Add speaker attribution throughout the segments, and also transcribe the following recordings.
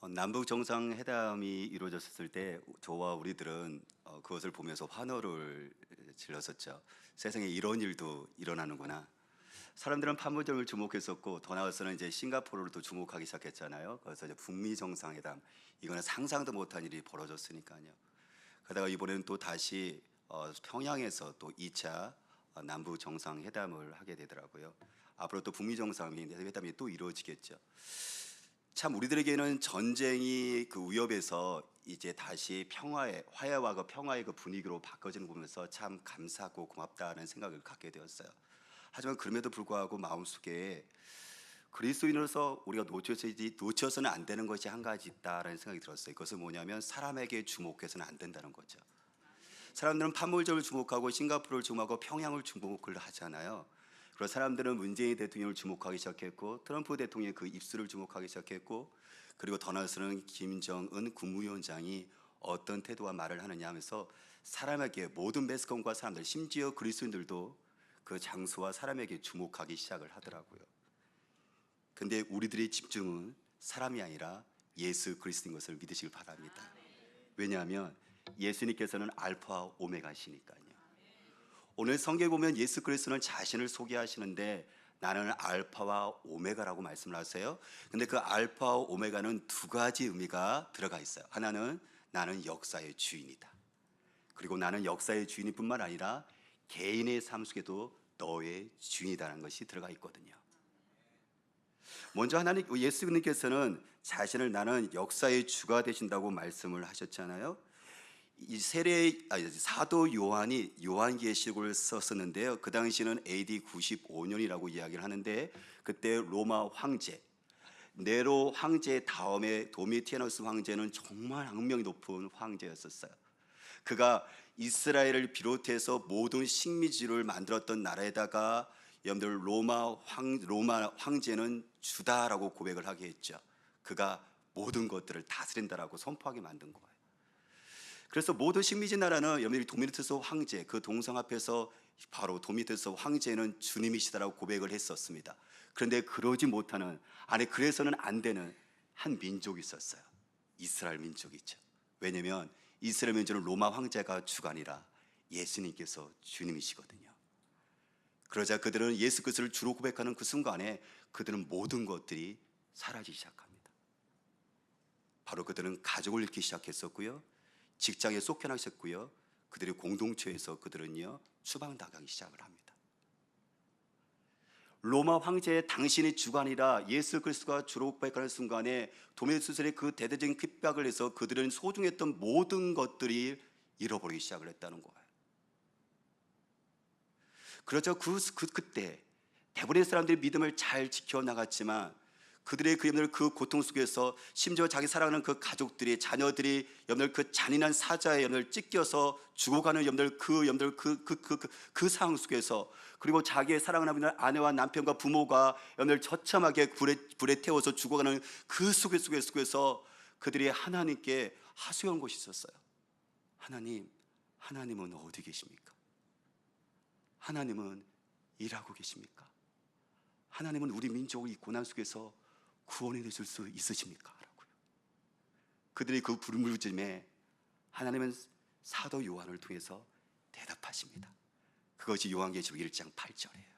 Speaker 1: 남북 정상회담이 이루어졌을 때 저와 우리들은 그것을 보면서 환호를 질렀었죠. 세상에 이런 일도 일어나는구나. 사람들은 판문점을 주목했었고 더 나아가서는 이제 싱가포르를 또 주목하기 시작했잖아요. 그래서 이제 북미 정상회담 이거는 상상도 못한 일이 벌어졌으니까요. 그러다가 이번에는 또 다시 평양에서 또 2차 남북 정상회담을 하게 되더라고요. 앞으로 또 북미 정상회담이 또 이루어지겠죠. 참 우리들에게는 전쟁이 그 위협에서 이제 다시 평화의 화해와 그 평화의 그 분위기로 바꿔지는 거 보면서 참 감사하고 고맙다는 생각을 갖게 되었어요. 하지만 그럼에도 불구하고 마음속에 그리스도인으로서 우리가 놓쳐서는 안 되는 것이 한 가지 있다라는 생각이 들었어요. 그것은 뭐냐면 사람에게 주목해서는 안 된다는 거죠. 사람들은 판문점을 주목하고 싱가포르를 주목하고 평양을 주목을 하잖아요. 그리고 사람들은 문재인 대통령을 주목하기 시작했고 트럼프 대통령의 그 입술을 주목하기 시작했고, 그리고 더 나아가서는 김정은 국무위원장이 어떤 태도와 말을 하느냐 하면서 사람에게 모든 매스컴과 사람들, 심지어 그리스도인들도 그 장소와 사람에게 주목하기 시작을 하더라고요. 근데 우리들의 집중은 사람이 아니라 예수 그리스도인 것을 믿으시길 바랍니다. 왜냐하면 예수님께서는 알파와 오메가시니까요. 오늘 성경에 보면 예수 그리스도는 자신을 소개하시는데 나는 알파와 오메가라고 말씀을 하세요. 근데 그 알파와 오메가는 두 가지 의미가 들어가 있어요. 하나는 나는 역사의 주인이다. 그리고 나는 역사의 주인일 뿐만 아니라 개인의 삶 속에도 너의 주인이라는 것이 들어가 있거든요. 먼저 하나님 예수님께서는 자신을 나는 역사의 주가 되신다고 말씀을 하셨잖아요. 이 사도 요한이 요한계시록을 썼었는데요. 그 당시는 AD 95년이라고 이야기를 하는데 그때 로마 황제 네로 황제 다음에 도미티아누스 황제는 정말 악명이 높은 황제였었어요. 그가 이스라엘을 비롯해서 모든 식민지를 만들었던 나라에다가 여러분들 로마 황제는 주다라고 고백을 하게 했죠. 그가 모든 것들을 다스린다라고 선포하게 만든 거예요. 그래서 모든 식민지 나라는 여러분들이 도미니투스 황제 그 동상 앞에서 바로 도미니투스 황제는 주님이시다라고 고백을 했었습니다. 그런데 그러지 못하는, 아니 그래서는 안 되는 한 민족이 있었어요. 이스라엘 민족이죠. 왜냐하면 이스라엘 민족은 로마 황제가 주가 아니라 예수님께서 주님이시거든요. 그러자 그들은 예수 그리스도를 주로 고백하는 그 순간에 그들은 모든 것들이 사라지기 시작합니다. 바로 그들은 가족을 잃기 시작했었고요, 직장에 쫓겨나셨고요, 그들의 공동체에서 그들은요 추방당하기 시작을 합니다. 로마 황제의 당신의 주가 아니라 예수 그리스도가 주로 고백하는 순간에 도메스술의 그 대대적인 핍박을 해서 그들은 소중했던 모든 것들이 잃어버리기 시작을 했다는 거예요. 그렇죠. 그때 대부분의 사람들이 믿음을 잘 지켜나갔지만 그들의 그 고통 속에서 심지어 자기 사랑하는 그 가족들이, 자녀들이 여러분들 그 잔인한 사자에 여러분들 찢겨서 죽어가는 여러분들 그 상황 속에서, 그리고 자기의 사랑하는 아내와 남편과 부모가 여러분들 처참하게 불에 태워서 죽어가는 그 속에서 그들이 하나님께 하소연 것이 있었어요. 하나님은 어디 계십니까? 하나님은 일하고 계십니까? 하나님은 우리 민족을 이 고난 속에서 구원해 주실 수 있으십니까? 라고요. 그들의 그 부르짖음에 하나님은 사도 요한을 통해서 대답하십니다. 그것이 요한계시록 1장 8절이에요.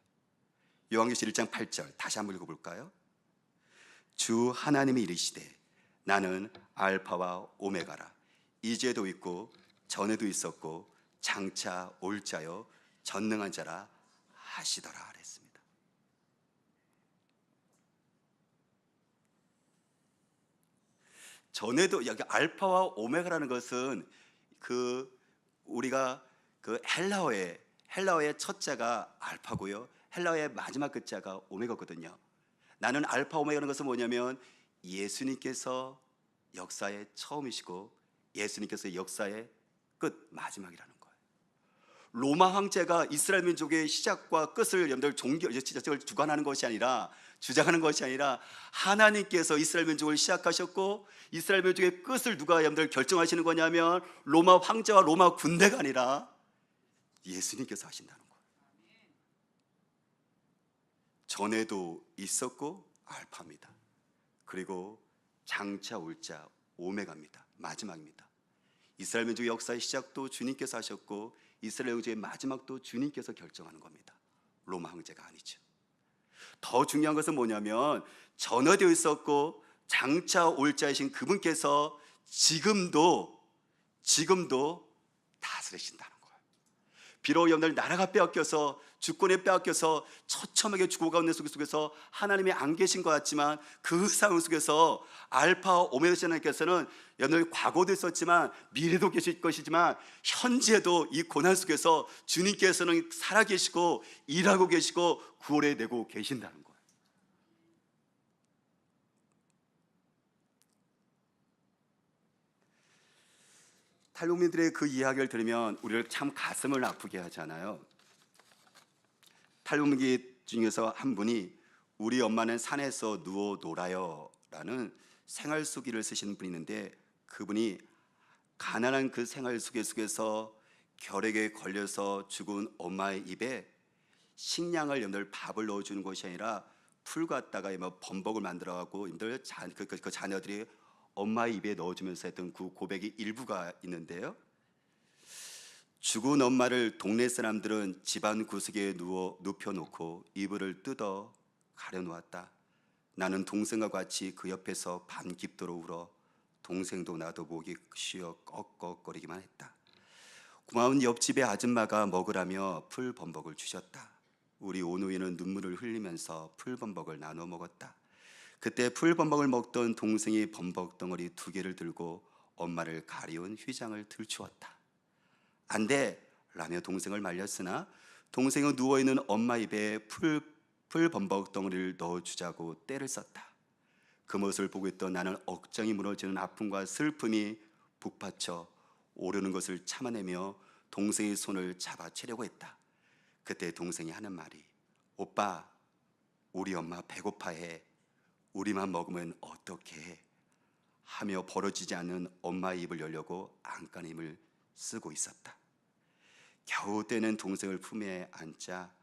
Speaker 1: 요한계시록 1장 8절 다시 한번 읽어볼까요? 주 하나님이 이르시되 나는 알파와 오메가라. 이제도 있고 전에도 있었고 장차 올 자요 전능한 자라 하시더라 그랬습니다. 전에도 여기 알파와 오메가라는 것은 우리가 헬라어의 첫 자가 알파고요, 헬라어의 마지막 끝자가 오메가거든요. 나는 알파 오메가라는 것은 뭐냐면 예수님께서 역사의 처음이시고 예수님께서 역사의 끝 마지막이라는 거예요. 로마 황제가 이스라엘 민족의 시작과 끝을 여러분들 종교를 주관하는 것이 아니라, 주장하는 것이 아니라 하나님께서 이스라엘 민족을 시작하셨고 이스라엘 민족의 끝을 누가 여러분들 결정하시는 거냐면 로마 황제와 로마 군대가 아니라 예수님께서 하신다는 거예요. 전에도 있었고 알파입니다. 그리고 장차 올 자 오메가입니다. 마지막입니다. 이스라엘 민족의 역사의 시작도 주님께서 하셨고 이스라엘 민족의 마지막도 주님께서 결정하는 겁니다. 로마 황제가 아니죠. 더 중요한 것은 뭐냐면 전어되어 있었고 장차 올 자이신 그분께서 지금도 다스리신다는 거예요. 비록 여러분들 나라가 빼앗겨서 주권에 빼앗겨서 처참하게 죽어가는 있는 속에서 하나님이 안 계신 것 같지만 그 상황 속에서 알파와 오메가 하나님께서는 여러분들 과거도 있었지만 미래도 계실 것이지만 현재도 이 고난 속에서 주님께서는 살아계시고 일하고 계시고 구원해 내고 계신다는 거예요. 탈북민들의 그 이야기를 들으면 우리를 참 가슴을 아프게 하잖아요. 탈북민 중에서 한 분이 우리 엄마는 산에서 누워 놀아요 라는 생활 수기를 쓰신 분이 있는데 그분이 가난한 그 생활 수기 속에서 결핵에 걸려서 죽은 엄마의 입에 식량을 여러분들 밥을 넣어주는 것이 아니라 풀 갖다가 범벅을 만들어갖고 여러분들 그 자녀들이 엄마의 입에 넣어주면서 했던 그 고백이 일부가 있는데요. 죽은 엄마를 동네 사람들은 집안 구석에 눕혀놓고 이불을 뜯어 가려놓았다. 나는 동생과 같이 그 옆에서 밤 깊도록 울어 동생도 나도 목이 쉬어 꺽꺽거리기만 했다. 고마운 옆집의 아줌마가 먹으라며 풀범벅을 주셨다. 우리 오누이는 눈물을 흘리면서 풀범벅을 나눠 먹었다. 그때 풀범벅을 먹던 동생이 범벅 덩어리 2개를 들고 엄마를 가리운 휘장을 들추었다. 안 돼! 라며 동생을 말렸으나 동생은 누워있는 엄마 입에 풀범벅 덩어리를 넣어주자고 떼를 썼다. 그 모습을 보고 있던 나는 억장이 무너지는 아픔과 슬픔이 북받쳐 오르는 것을 참아내며 동생의 손을 잡아채려고 했다. 그때 동생이 하는 말이 오빠 우리 엄마 배고파해. 우리만 먹으면 어떡해 하며 벌어지지 않는 엄마의 입을 열려고 안간의 힘을 쓰고 있었다. 겨우 떼는 동생을 품에 안자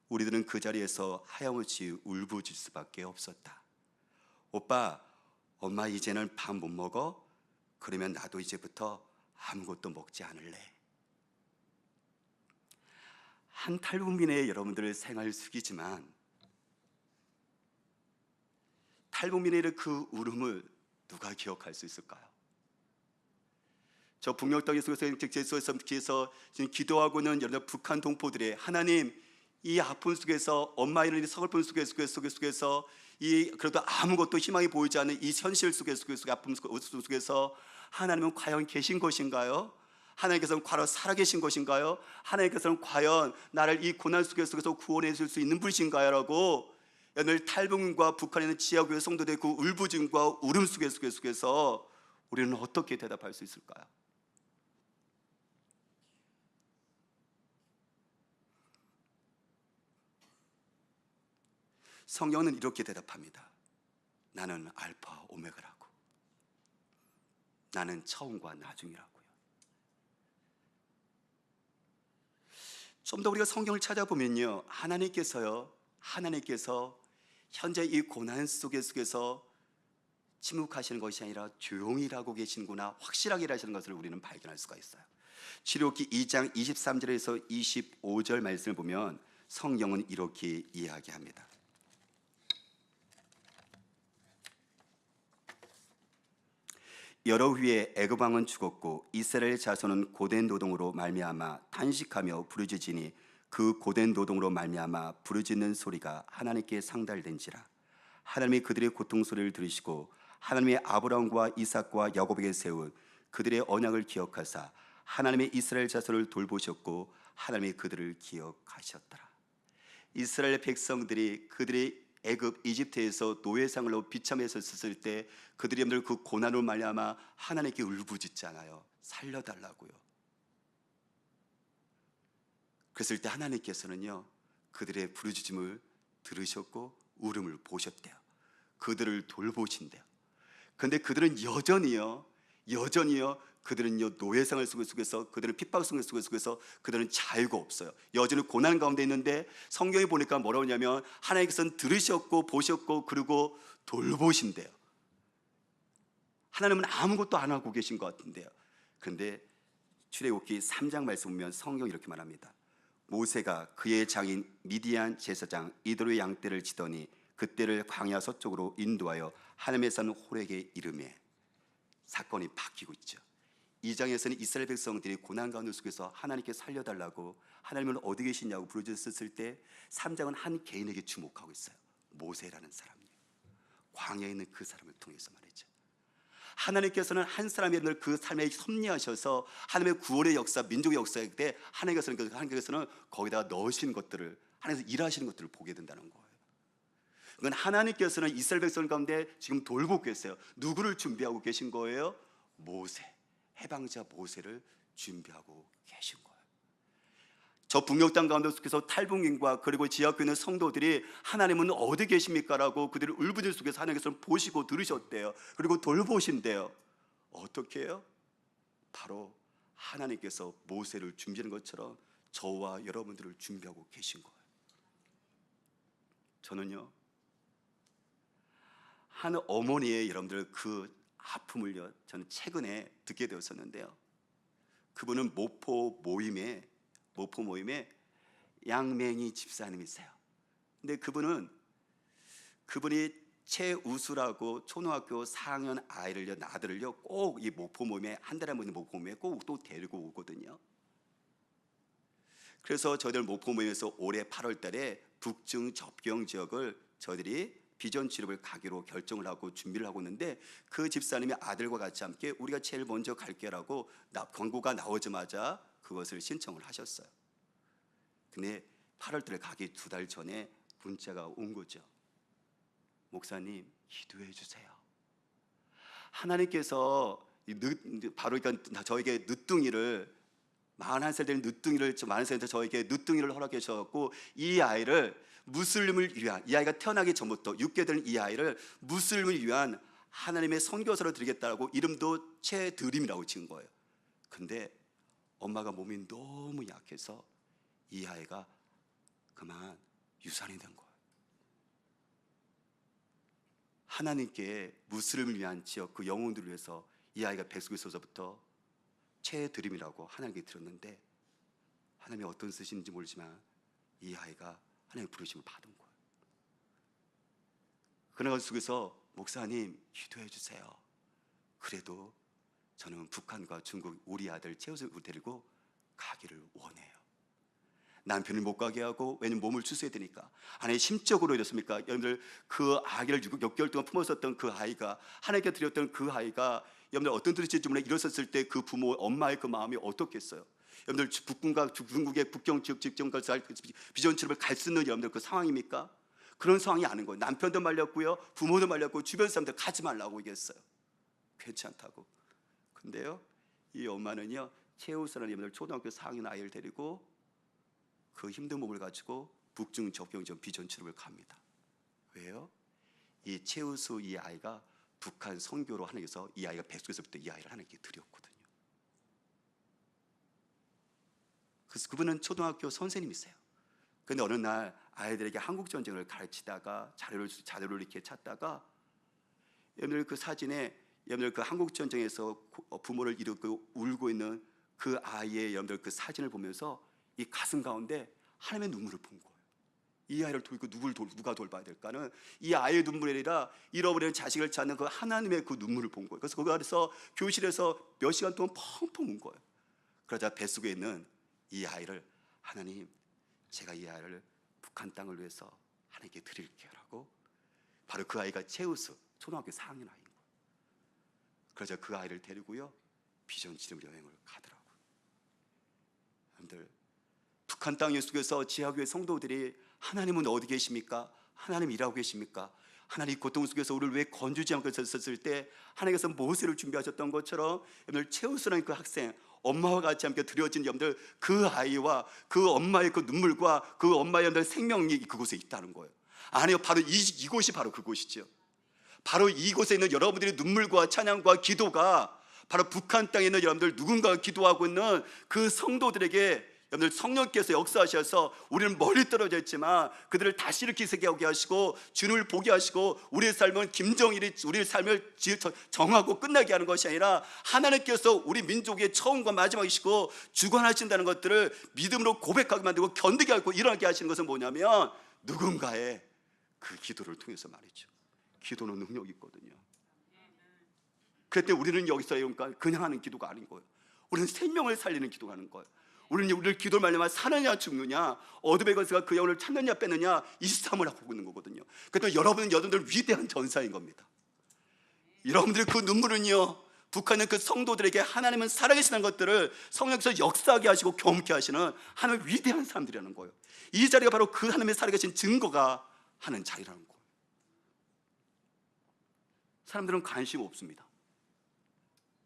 Speaker 1: 우리들은 그 자리에서 하염없이 울부짖을 수밖에 없었다. 오빠, 엄마 이제는 밥 못 먹어? 그러면 나도 이제부터 아무것도 먹지 않을래. 한 탈북민의 여러분들의 생활 수기지만 탈북민의 그 울음을 누가 기억할 수 있을까요? 저 북녘 땅 속에서 지금 기도하고 있는 여러분 북한 동포들의 하나님 이 아픔 속에서 엄마 이런 서글픔 속에서 이 그래도 아무것도 희망이 보이지 않는 이 현실 속에서 아픔 속에서 하나님은 과연 계신 것인가요? 하나님께서는 과연 살아계신 것인가요? 하나님께서는 과연 나를 이 고난 속에서 구원해 줄 수 있는 분이신가요? 라고 오늘 탈북민과 북한에 있는 지하교회 성도들의 그 울부짖음과 울음 속에서 우리는 어떻게 대답할 수 있을까요? 성경은 이렇게 대답합니다. 나는 알파 오메가라고. 나는 처음과 나중이라고요. 좀 더 우리가 성경을 찾아보면요, 하나님께서 현재 이 고난 속에서 침묵하시는 것이 아니라 조용히 일하고 계시는구나, 확실하게 일하시는 것을 우리는 발견할 수가 있어요. 출애굽기 2장 23절에서 25절 말씀을 보면 성경은 이렇게 이야기합니다. 여러 후에 애굽 왕은 죽었고 이스라엘 자손은 고된 노동으로 말미암아 탄식하며 부르짖으니 그 고된 노동으로 말미암아 부르짖는 소리가 하나님께 상달된지라. 하나님이 그들의 고통 소리를 들으시고 하나님의 아브라함과 이삭과 야곱에게 세운 그들의 언약을 기억하사 하나님의 이스라엘 자손을 돌보셨고 하나님이 그들을 기억하셨더라. 이스라엘 백성들이 그들의 애굽 이집트에서 노예상으로 비참해서 있었을 때 그들이 그 고난으로 말미암아 하나님께 울부짖잖아요. 살려달라고요. 그랬을 때 하나님께서는요 그들의 부르짖음을 들으셨고 울음을 보셨대요. 그들을 돌보신대요. 그런데 그들은 여전히요 그들은요 노예상을 속에서 그들은 핍박 속에서 그들은 자유가 없어요. 여전히 고난 가운데 있는데 성경에 보니까 뭐라고 하냐면 하나님께서는 들으셨고 보셨고 그리고 돌보신대요. 하나님은 아무것도 안 하고 계신 것 같은데요. 그런데 출애굽기 3장 말씀 보면 성경 이렇게 말합니다. 모세가 그의 장인 미디안 제사장 이도의 양떼를 치더니 그때를 광야 서쪽으로 인도하여 하나님의 산 호렉에 이르매. 사건이 바뀌고 있죠. 이 장에서는 이스라엘 백성들이 고난 가운데 속에서 하나님께 살려달라고 하나님은 어디 계시냐고 부르짖었을 때 3장은 한 개인에게 주목하고 있어요. 모세라는 사람이에요. 광야에 있는 그 사람을 통해서 말이죠. 하나님께서는 한 사람의 그 삶에 섭리하셔서 하나님의 구원의 역사, 민족의 역사일 때 하나님께서는 거기다가 넣으신 것들을, 하나님께서 일하시는 것들을 보게 된다는 거예요. 그건 하나님께서는 이스라엘 백성 가운데 지금 돌보고 계세요. 누구를 준비하고 계신 거예요? 모세, 해방자 모세를 준비하고 계신 거예요. 저 북녘 땅 가운데 속에서 탈북민과 그리고 지하교회 있는 성도들이 하나님은 어디 계십니까? 라고 그들의 울부짖음 속에서 하나님께서는 보시고 들으셨대요. 그리고 돌보신대요. 어떻게 해요? 바로 하나님께서 모세를 준비하는 것처럼 저와 여러분들을 준비하고 계신 거예요. 저는요, 한 어머니의 여러분들 그 아픔을요, 저는 최근에 듣게 되었었는데요. 그분은 모포 모임에 양맹이 집사님이세요. 근데 그분이 최우수라고 초등학교 4학년 아들을요 꼭 이 목포 모임에 한 달에 한 번 목포 모임에 꼭 또 데리고 오거든요. 그래서 저희들 목포 모임에서 올해 8월 달에 북중 접경 지역을 저희들이 비전 치료를 가기로 결정을 하고 준비를 하고 있는데, 그 집사님이 아들과 같이 함께 우리가 제일 먼저 갈게라고 광고가 나오자마자 그것을 신청을 하셨어요. 근데 8월 달에 가기 2달 전에 문자가 온 거죠. 목사님, 기도해 주세요. 하나님께서 바로 그러니까 저에게 늦둥이를 41살 된 늦둥이를 40살 된 저에게 늦둥이를 허락해 주셨고, 이 아이를 무슬림을 위한, 이 아이가 태어나기 전부터 6개월 된 이 아이를 무슬림을 위한 하나님의 선교사로 드리겠다고 이름도 최드림이라고 지은 거예요. 근데 엄마가 몸이 너무 약해서 이 아이가 그만 유산이 된 거예요. 하나님께 무슬림을 위한 지역 그 영혼들을 위해서 이 아이가 뱃속에서부터 최드림이라고 하나님께 드렸는데, 하나님이 어떤 뜻인지 모르지만 이 아이가 하나님의 부르심을 받은 거예요. 그런 것 속에서 목사님 기도해 주세요. 그래도 저는 북한과 중국 우리 아들 최우수를 데리고 가기를 원해요. 남편을 못 가게 하고, 왜냐면 몸을 추스려야 되니까. 아니, 심적으로 이렇습니까? 여러분들 그 아기를 6개월 동안 품었었던 그 아이가, 하나님께 드렸던 그 아이가 여러분들 어떤 뜻일지 몰라 일어섰을 때 그 부모, 엄마의 그 마음이 어떻겠어요? 여러분들 북군과 중국의 북경 지역 직전까지 비전 출입을 갈 수 있는 여러분들 그 상황입니까? 그런 상황이 아닌 거예요. 남편도 말렸고요, 부모도 말렸고, 주변 사람들 가지 말라고 얘기했어요. 괜찮다고. 근데요, 이 엄마는요, 최우수라는 여러분들 초등학교 4학년 아이를 데리고 그 힘든 몸을 가지고 북중 접경지역 비전 출입을 갑니다. 왜요? 이 최우수 이 아이가 북한 선교로 하나님께서 이 아이가 뱃속에서부터 이 아이를 하나님께 드렸거든요. 그래서 그분은 초등학교 선생님이세요. 그런데 어느 날 아이들에게 한국 전쟁을 가르치다가 자료를 이렇게 찾다가, 여러분들 그 사진에 여러분들 그 한국 전쟁에서 부모를 잃고 울고 있는 그 아이의 여러분들 그 사진을 보면서 이 가슴 가운데 하나님의 눈물을 본 거예요. 이 아이를 돌고 누가 돌봐야 될까는 이 아이의 눈물이 아니라 잃어버린 자식을 찾는 그 하나님의 그 눈물을 본 거예요. 그래서 거기서 교실에서 몇 시간 동안 펑펑 운 거예요. 그러자 뱃속에 있는 이 아이를, 하나님, 제가 이 아이를 북한 땅을 위해서 하나님께 드릴게요 라고, 바로 그 아이가 최우수 초등학교 4학년 아이인 거예요. 그러자 그 아이를 데리고요 비전 치료 여행을 가더라고요. 여러분들, 북한 땅 속에서 지하교회 성도들이 하나님은 어디 계십니까? 하나님 일하고 계십니까? 하나님 고통 속에서 우리를 왜 건주지 않고 있었을 때 하나님께서 모세를 준비하셨던 것처럼 여러분들 최우수라는 그 학생, 엄마와 같이 함께 드려진 여러분들 그 아이와 그 엄마의 그 눈물과 그 엄마의 여러분들 생명이 그곳에 있다는 거예요. 아니요, 바로 이곳이 바로 그곳이죠. 바로 이곳에 있는 여러분들의 눈물과 찬양과 기도가 바로 북한 땅에 있는 여러분들 누군가가 기도하고 있는 그 성도들에게 여러분들 성령께서 역사하셔서 우리는 멀리 떨어져 있지만 그들을 다시 일으키게 하시고 주님을 보게 하시고 우리의 삶은 김정일이 우리의 삶을 정하고 끝나게 하는 것이 아니라 하나님께서 우리 민족의 처음과 마지막이시고 주관하신다는 것들을 믿음으로 고백하게 만들고 견디게 하고 일어나게 하시는 것은 뭐냐면 누군가의 그 기도를 통해서 말이죠. 기도는 능력이 있거든요. 그때 우리는 여기서 그냥 하는 기도가 아닌 거예요. 우리는 생명을 살리는 기도가 하는 거예요. 우리는 우리를 기도를 말려면 사느냐 죽느냐, 어드베거스가 그 영혼을 찾느냐 뺏느냐 이 싸움을 하고 있는 거거든요. 그래서 여러분들 위대한 전사인 겁니다. 여러분들의 그 눈물은요, 북한의 그 성도들에게 하나님은 살아계시는 것들을 성령께서 역사하게 하시고 경험케 하시는 하나님의 위대한 사람들이라는 거예요. 이 자리가 바로 그 하나님의 살아계신 증거가 하는 자리라는 거예요. 사람들은 관심 없습니다.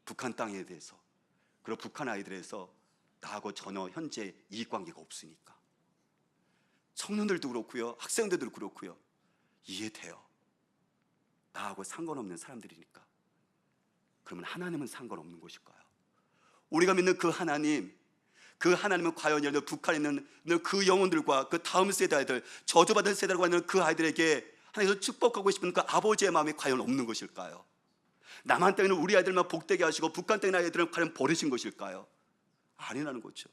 Speaker 1: 북한 땅에 대해서. 그리고 북한 아이들에서 나하고 전혀 현재 이익관계가 없으니까. 청년들도 그렇고요, 학생들도 그렇고요, 이해돼요. 나하고 상관없는 사람들이니까. 그러면 하나님은 상관없는 것일까요? 우리가 믿는 그 하나님은 과연 여러분 북한에 있는 그 영혼들과 그 다음 세대 아이들, 저주받은 세대라고 하는 그 아이들에게 하나님께서 축복하고 싶은 그 아버지의 마음이 과연 없는 것일까요? 남한 땅에는 우리 아이들만 복되게 하시고 북한 땅의 아이들은 과연 버리신 것일까요? 아니라는 거죠.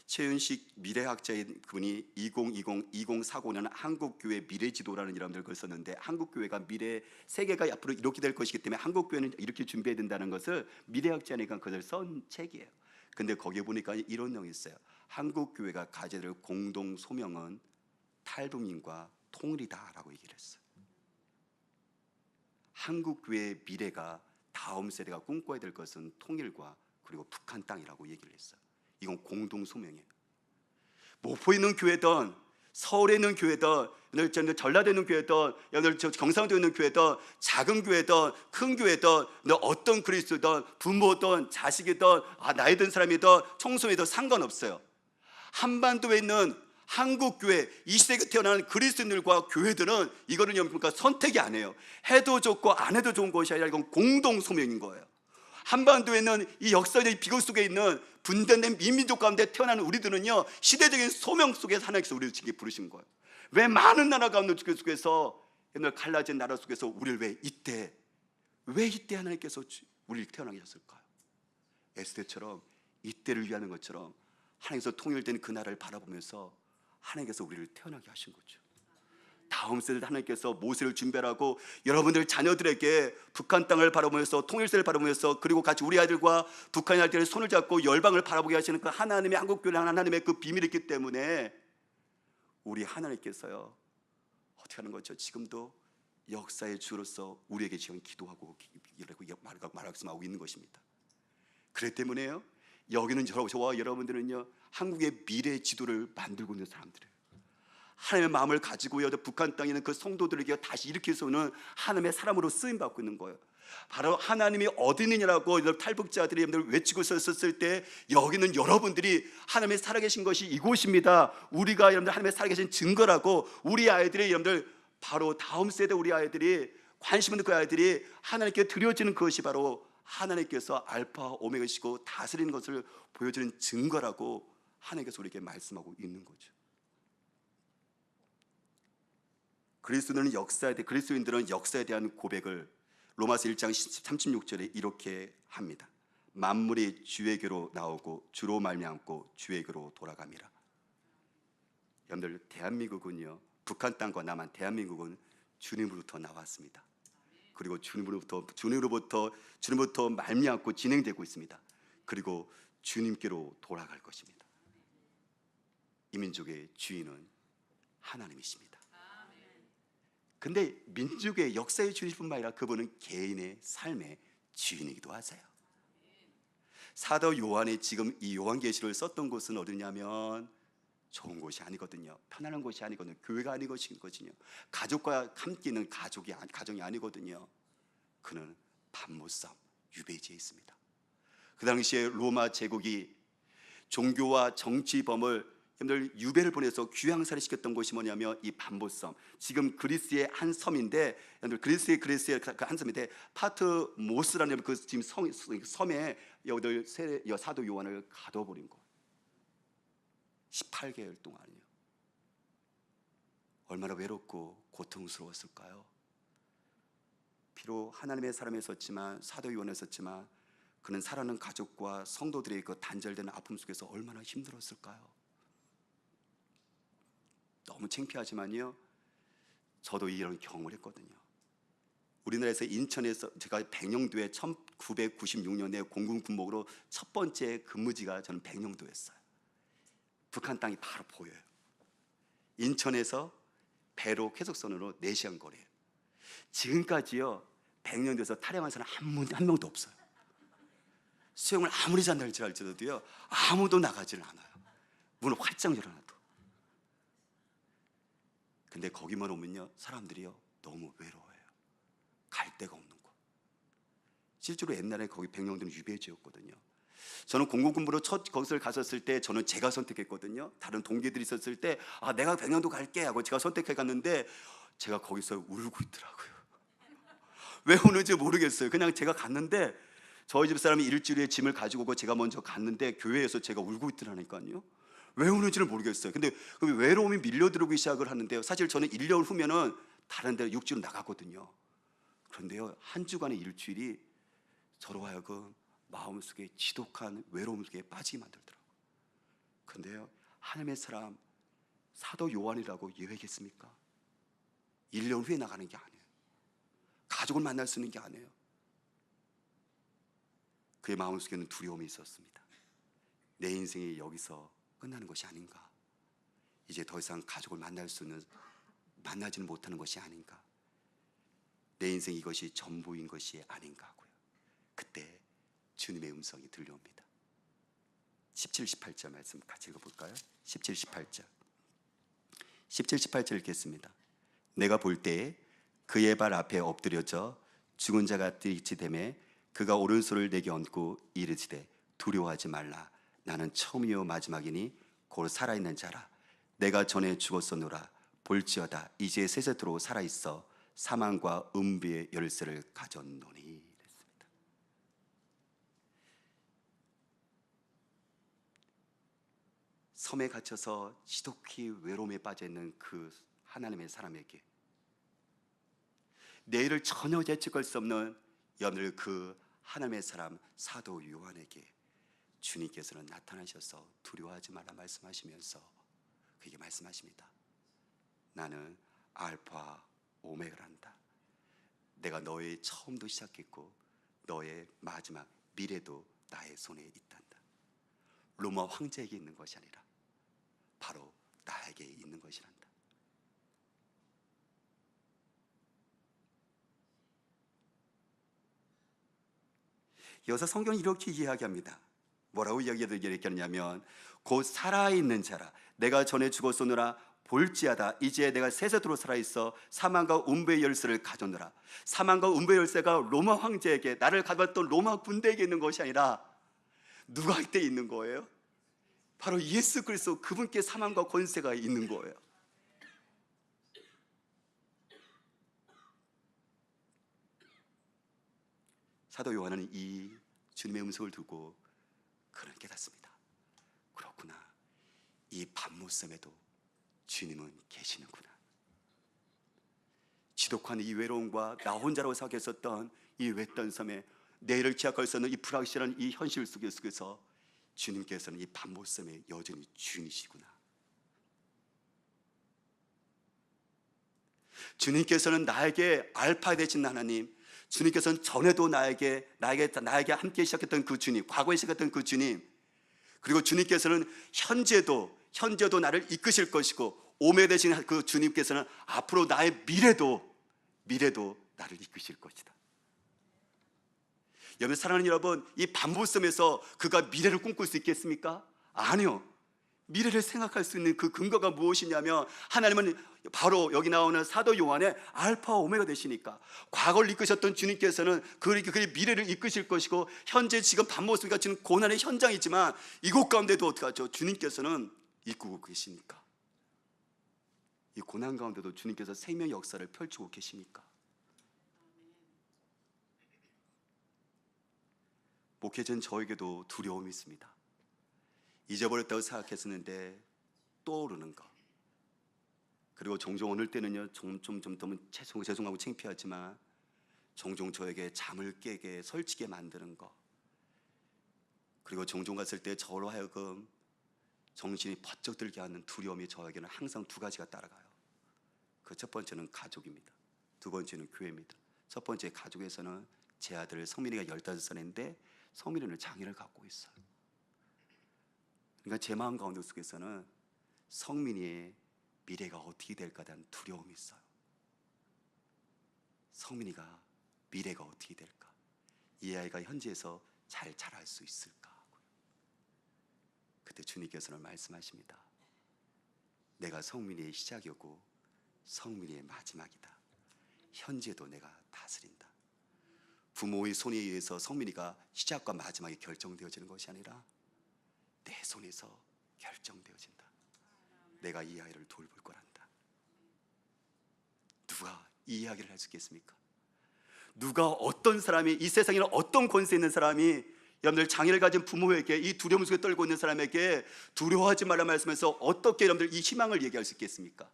Speaker 1: 최윤식 미래학자인 그분이 2020-2045년 한국교회 미래지도라는 이름을 걸 썼는데, 한국교회가 미래 세계가 앞으로 이렇게 될 것이기 때문에 한국교회는 이렇게 준비해야 된다는 것을 미래학자니까 그걸 쓴 책이에요. 근데 거기에 보니까 이런 내용이 있어요. 한국교회가 가져야 될 공동 소명은 탈북민과 통일이다라고 얘기를 했어요. 한국교회의 미래가 다음 세대가 꿈꿔야 될 것은 통일과 그리고 북한 땅이라고 얘기를 했어요. 이건 공동 소명이에요. 목포에 있는 교회든 서울에 있는 교회든 전라도에 있는 교회든 경상도에 있는 교회든 작은 교회든 큰 교회든 어떤 그리스도든 부모든 자식이든 나이 든 사람이든 청소년이든 상관없어요. 한반도에 있는 한국교회, 이 시대에 태어난 그리스도인들과 교회들은 이거는 그러니까 선택이 아니에요. 해도 좋고 안 해도 좋은 것이 아니라 이건 공동 소명인 거예요. 한반도에는 이 역사적 비극 속에 있는 분단된 민민족 가운데 태어난 우리들은요, 시대적인 소명 속에서 하나님께서 우리를 지금 부르신 거예요. 왜 많은 나라 가운데 속에서 옛날 갈라진 나라 속에서 우리를 왜 이때 하나님께서 우리를 태어나게 하셨을까요? 에스더처럼 이때를 위하는 것처럼 하나님께서 통일된 그 나라를 바라보면서 하나님께서 우리를 태어나게 하신 거죠. 다음 세대 하나님께서 모세를 준비하라고 여러분들 자녀들에게 북한 땅을 바라보면서 통일세를 바라보면서 그리고 같이 우리 아이들과 북한 아이들의 손을 잡고 열방을 바라보게 하시는 그 하나님의 한국교회 하나님의 그 비밀이 있기 때문에 우리 하나님께서요 어떻게 하는 거죠? 지금도 역사의 주로서 우리에게 지금 기도하고 말씀하고 있는 것입니다. 그렇기 때문에요, 여기는 저와 여러분들은요 한국의 미래 지도를 만들고 있는 사람들이에요. 하나님의 마음을 가지고요 북한 땅에 있는 그 성도들에게 다시 일으켜서 오는 하나님의 사람으로 쓰임받고 있는 거예요. 바로 하나님이 어디 있느냐라고 탈북자들이 외치고 섰을 때 여기는 여러분들이 하나님의 살아계신 것이 이곳입니다. 우리가 여러분들 하나님의 살아계신 증거라고 우리 아이들이 여러분들 바로 다음 세대 우리 아이들이 관심 있는 그 아이들이 하나님께 드려지는 것이 바로 하나님께서 알파 오메가시고 다스리는 것을 보여주는 증거라고 하나님께서 우리에게 말씀하고 있는 거죠. 그리스도인들은 역사에 대한 고백을 로마서 1장 36절에 이렇게 합니다. 만물이 주에게로 나오고 주로 말미암고 주에게로 돌아갑니다. 여러분들 대한민국은요 북한 땅과 남한 대한민국은 주님으로부터 나왔습니다. 그리고 주님으로부터 말미암고 진행되고 있습니다. 그리고 주님께로 돌아갈 것입니다. 이 민족의 주인은 하나님이십니다. 근데 민족의 역사의 주인뿐만 아니라 그분은 개인의 삶의 주인이기도 하세요. 사도 요한이 지금 이 요한계시를 썼던 곳은 어디냐면 좋은 곳이 아니거든요. 편안한 곳이 아니거든요. 교회가 아니거든요. 가족과 함께 있는 가정이 아니거든요. 그는 밤못섬 유배지에 있습니다. 그 당시에 로마 제국이 종교와 정치범을 여러분들 유배를 보내서 귀양살이 시켰던 곳이 뭐냐면 이 반보섬. 지금 그리스의 한 섬인데, 여러분들 그리스의 그 한 섬인데 파트모스라는 그 지금 섬에 여러분들 사도 요한을 가둬버린 거. 18개월 동안이요. 얼마나 외롭고 고통스러웠을까요? 비록 하나님의 사람에 섰지만, 사도 요한에 섰지만, 그는 사랑하는 가족과 성도들의 그 단절되는 아픔 속에서 얼마나 힘들었을까요? 너무 창피하지만요, 저도 이런 경험을 했거든요. 우리나라에서 인천에서 제가 백령도에 1996년에 공군 군목으로 첫 번째 근무지가 저는 백령도였어요. 북한 땅이 바로 보여요. 인천에서 배로 쾌속선으로 4시간 거리예요. 지금까지요, 백령도에서 탈영한 사람 한 명도 없어요. 수영을 아무리 잘할지 알지라도요, 아무도 나가지를 않아요. 문을 활짝 열어놔도. 근데 거기만 오면요, 사람들이요 너무 외로워요. 갈 데가 없는 곳. 실제로 옛날에 거기 백령도는 유배지였거든요. 저는 공군군부로 첫 거기를 갔었을 때 저는 제가 선택했거든요. 다른 동기들이 있었을 때 내가 백령도 갈게 하고 제가 선택해 갔는데, 제가 거기서 울고 있더라고요. 왜 우는지 모르겠어요. 그냥 제가 갔는데, 저희 집 사람이 일주일에 짐을 가지고 오고 제가 먼저 갔는데 교회에서 제가 울고 있더라니까요. 왜 우는지를 모르겠어요. 근데 그 외로움이 밀려들어오기 시작을 하는데요, 사실 저는 1년 후면은 다른 데 육지로 나가거든요. 그런데요, 한 주간의 일주일이 저로 하여금 마음속에 지독한 외로움 속에 빠지게 만들더라고요. 그런데요, 하나님의 사람 사도 요한이라고 예외겠습니까? 1년 후에 나가는 게 아니에요. 가족을 만날 수 있는 게 아니에요. 그의 마음속에는 두려움이 있었습니다. 내 인생이 여기서 끝나는 것이 아닌가, 이제 더 이상 가족을 만나지는 못하는 것이 아닌가, 내 인생 이것이 전부인 것이 아닌가 하고요. 그때 주님의 음성이 들려옵니다. 17, 18절 말씀 같이 읽어볼까요? 17, 18절 읽겠습니다. 내가 볼 때에 그의 발 앞에 엎드려져 죽은 자가 뛰치되매 그가 오른손을 내게 얹고 이르시되 두려워하지 말라. 나는 처음이요 마지막이니 곧 살아있는 자라. 내가 전에 죽었었노라. 볼지어다 이제 세세토록 살아있어 사망과 음부의 열쇠를 가졌노니. 그랬습니다. 섬에 갇혀서 지독히 외로움에 빠져있는 그 하나님의 사람에게, 내일을 전혀 예측할 수 없는 여러분들 그 하나님의 사람 사도 요한에게 주님께서는 나타나셔서 두려워하지 말라 말씀하시면서 그에게 말씀하십니다. 나는 알파 오메가란다. 내가 너의 처음도 시작했고 너의 마지막 미래도 나의 손에 있단다. 로마 황제에게 있는 것이 아니라 바로 나에게 있는 것이란다. 여기서 성경은 이렇게 이야기합니다. 뭐라고 이야기하냐면 곧 살아있는 자라. 내가 전에 죽었소노라. 볼지어다 이제 내가 세세토록 살아있어 사망과 음부의 열쇠를 가졌노라. 사망과 음부의 열쇠가 로마 황제에게, 나를 가져왔던 로마 군대에게 있는 것이 아니라 누구한테 있는 거예요? 바로 예수 그리스도, 그분께 사망과 권세가 있는 거예요. 사도 요한은 이 주님의 음성을 두고 그는 깨닫습니다. 그렇구나, 이 밤모섬에도 주님은 계시는구나. 지독한 이 외로움과 나 혼자라고 생각했었던 이 외딴 섬에 내일을 기약할 수 없는 이 불확실한 이 현실 속에서 주님께서는 이 밤모섬에 여전히 주인이시구나. 주님께서는 나에게 알파 되신 하나님, 주님께서는 전에도 나에게 함께 시작했던 그 주님, 과거에 시작했던 그 주님, 그리고 주님께서는 현재도 나를 이끄실 것이고, 오메 되신 그 주님께서는 앞으로 나의 미래도 나를 이끄실 것이다. 여러분, 사랑하는 여러분, 이 밤모섬에서 그가 미래를 꿈꿀 수 있겠습니까? 아니요. 미래를 생각할 수 있는 그 근거가 무엇이냐면, 하나님은 바로 여기 나오는 사도 요한의 알파 오메가 되시니까, 과거를 이끄셨던 주님께서는 그의 미래를 이끄실 것이고, 현재 지금 밤모습이 같은 고난의 현장이지만 이곳 가운데도 어떻게 하죠? 주님께서는 이끌고 계십니까? 이 고난 가운데도 주님께서 생명의 역사를 펼치고 계십니까? 목회자는 저에게도 두려움이 있습니다. 잊어버렸다고 생각했었는데 떠오르는 것. 그리고 종종 어느 때는요, 좀 너무 죄송하고 창피하지만 종종 저에게 잠을 깨게 설치게 만드는 것. 그리고 종종 갔을 때 저로 하여금 정신이 번쩍 들게 하는 두려움이 저에게는 항상 두 가지가 따라가요. 그 첫 번째는 가족입니다. 두 번째는 교회입니다. 첫 번째 가족에서는 제 아들 성민이가 15살인데 성민이는 장애를 갖고 있어요. 그러니까 제 마음 가운데 속에서는 성민이의 미래가 어떻게 될까 대한 두려움이 있어요. 성민이가 미래가 어떻게 될까? 이 아이가 현지에서 잘 자랄 수 있을까? 그때 주님께서는 말씀하십니다. 내가 성민이의 시작이었고 성민이의 마지막이다. 현재도 내가 다스린다. 부모의 손에 의해서 성민이가 시작과 마지막이 결정되어지는 것이 아니라 내 손에서 결정되어진다. 내가 이 아이를 돌볼 거란다. 누가 이 이야기를 할 수 있겠습니까? 누가 어떤 사람이 이 세상에는 어떤 권세 있는 사람이 여러분들 장애를 가진 부모에게 이 두려움 속에 떨고 있는 사람에게 두려워하지 말라 말씀해서 어떻게 여러분들 이 희망을 얘기할 수 있겠습니까?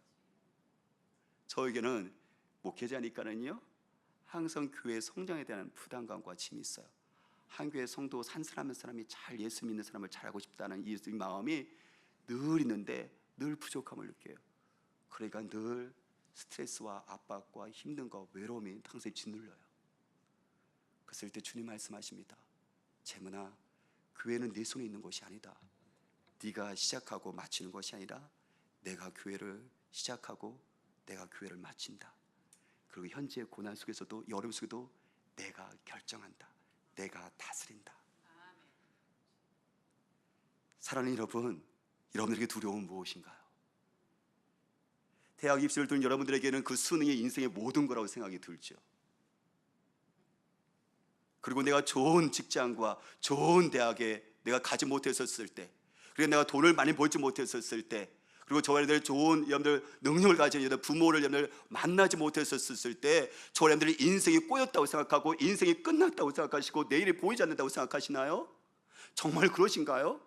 Speaker 1: 저에게는 목회자니까는요 항상 교회 성장에 대한 부담감과 짐이 있어요. 한 교회 성도 한 사람이 잘 예수 믿는 사람을 잘하고 싶다는 이 마음이 늘 있는데 늘 부족함을 느껴요. 그러니까 늘 스트레스와 압박과 힘든 거, 외로움이 항상 짓눌려요. 그랬을 때 주님 말씀하십니다. 재문아, 교회는 네 손에 있는 것이 아니다. 네가 시작하고 마치는 것이 아니라 내가 교회를 시작하고 내가 교회를 마친다. 그리고 현재의 고난 속에서도 어려움 속에도 내가 결정한다. 내가 다스린다. 사랑하는 여러분, 여러분들에게 두려움은 무엇인가요? 대학 입시를 둔 여러분들에게는 그 수능이 인생의 모든 거라고 생각이 들죠. 그리고 내가 좋은 직장과 좋은 대학에 내가 가지 못했었을 때, 그리고 내가 돈을 많이 벌지 못했었을 때, 그리고 저희들 좋은 여러분들 능력을 가진 여러분들 부모를 여러분들 만나지 못했었을 때, 저희들이 인생이 꼬였다고 생각하고 인생이 끝났다고 생각하시고 내일이 보이지 않는다고 생각하시나요? 정말 그러신가요?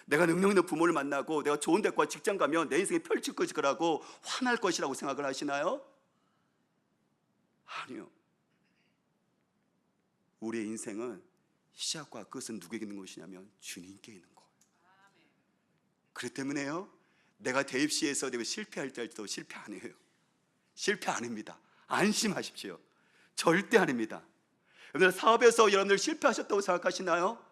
Speaker 1: 내가 능력 있는 부모를 만나고 내가 좋은 대학과 직장 가면 내 인생이 펼칠 것이라고 화날 것이라고 생각을 하시나요? 아니요. 우리의 인생은 시작과 끝은 누구에게 있는 것이냐면 주님께 있는 거예요. 그렇기 때문에요, 내가 대입시에서 내가 실패할 때도 실패 안 해요. 실패 안 합니다. 안심하십시오. 절대 아닙니다. 여러분들 사업에서 여러분들 실패하셨다고 생각하시나요?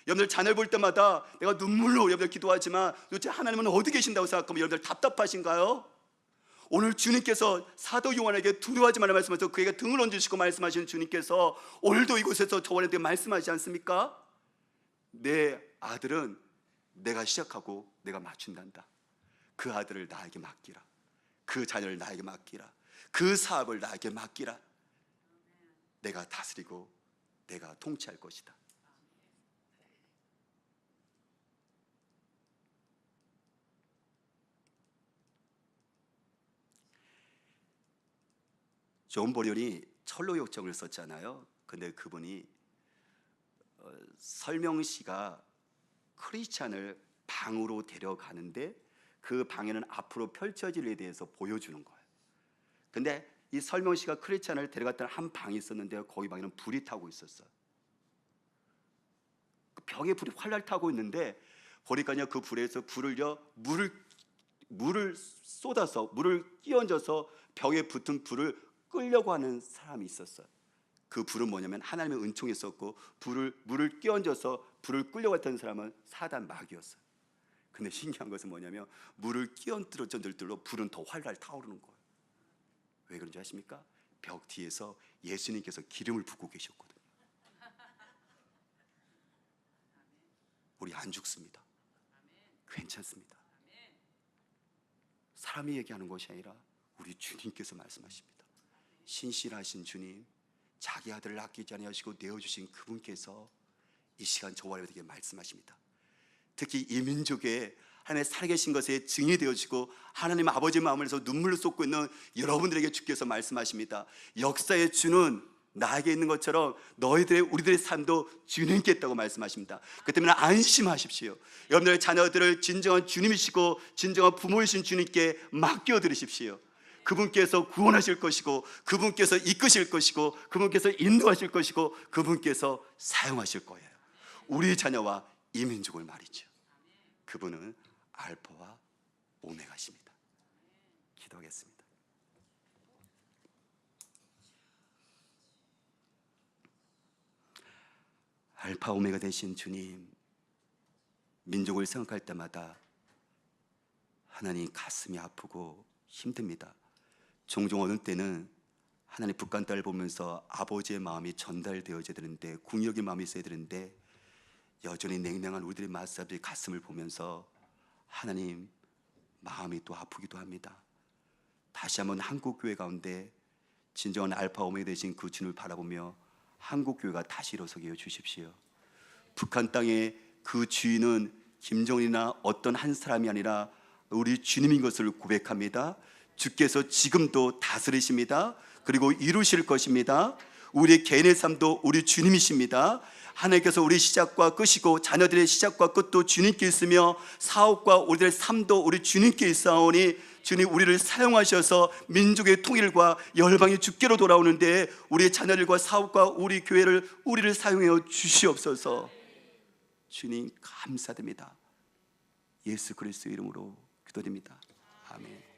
Speaker 1: 여러분들 자녀를 볼 때마다 내가 눈물로 여러분들 기도하지만 도대체 하나님은 어디 계신다고 생각하면 여러분들 답답하신가요? 오늘 주님께서 사도 요한에게 두려워하지 말라 말씀하셔서 그에게 등을 얹으시고 말씀하시는 주님께서 오늘도 이곳에서 저한테 말씀하시지 않습니까? 내 아들은 내가 시작하고 내가 마친단다. 그 아들을 나에게 맡기라. 그 자녀를 나에게 맡기라. 그 사업을 나에게 맡기라. 내가 다스리고 내가 통치할 것이다. 존 버련이 철로 역정을 썼잖아요. 근데 그분이 설명시가 크리스찬을 방으로 데려가는데 그 방에는 앞으로 펼쳐질 일에 대해서 보여주는 거예요. 근데 이 설명시가 크리스찬을 데려갔던 한 방이 있었는데 거기 방에는 불이 타고 있었어요. 그 벽에 불이 활활 타고 있는데 보니까요, 그 불에서 물을 쏟아서 물을 끼얹어서 벽에 붙은 불을 끄려고 하는 사람이 있었어요. 그 불은 뭐냐면 하나님의 은총이 있었고 물을 끼얹어서 불을 끄려고 했던 사람은 사단 마귀였어요. 근데 신기한 것은 뭐냐면 물을 끼얹들었던 들들로 불은 더 활활 타오르는 거예요. 왜 그런지 아십니까? 벽 뒤에서 예수님께서 기름을 붓고 계셨거든요. 우리 안 죽습니다. 괜찮습니다. 사람이 얘기하는 것이 아니라 우리 주님께서 말씀하십니다. 신실하신 주님, 자기 아들을 아끼지 아니하시고 내어주신 그분께서 이 시간 저와 여러분에게 말씀하십니다. 특히 이 민족에 하나님의 살아계신 것에 증인이 되어지고 하나님 아버지의 마음에서 눈물을 쏟고 있는 여러분들에게 주께서 말씀하십니다. 역사의 주는 나에게 있는 것처럼 우리들의 삶도 주님께 있다고 말씀하십니다. 그 때문에 안심하십시오. 여러분들의 자녀들을 진정한 주님이시고 진정한 부모이신 주님께 맡겨드리십시오. 그분께서 구원하실 것이고 그분께서 이끄실 것이고 그분께서 인도하실 것이고 그분께서 사용하실 거예요. 우리 자녀와 이 민족을 말이죠. 그분은 알파와 오메가십니다. 기도하겠습니다. 알파 오메가 되신 주님, 민족을 생각할 때마다 하나님 가슴이 아프고 힘듭니다. 종종 어느 때는 하나님 북한 땅을 보면서 아버지의 마음이 전달되어져야 되는데, 궁역의 마음이 있어야 되는데 여전히 냉랭한 우리들의 마사비 가슴을 보면서 하나님 마음이 또 아프기도 합니다. 다시 한번 한국교회 가운데 진정한 알파 오메가 되신 그 주님을 바라보며 한국교회가 다시 일어서게 해주십시오. 북한 땅의 그 주인은 김정은이나 어떤 한 사람이 아니라 우리 주님인 것을 고백합니다. 주께서 지금도 다스리십니다. 그리고 이루실 것입니다. 우리 개인의 삶도 우리 주님이십니다. 하나님께서 우리 시작과 끝이고 자녀들의 시작과 끝도 주님께 있으며 사업과 우리들의 삶도 우리 주님께 있사오니 주님 우리를 사용하셔서 민족의 통일과 열방이 주께로 돌아오는데 우리 자녀들과 사업과 우리 교회를 우리를 사용하여 주시옵소서. 주님 감사드립니다. 예수 그리스도의 이름으로 기도드립니다. 아멘.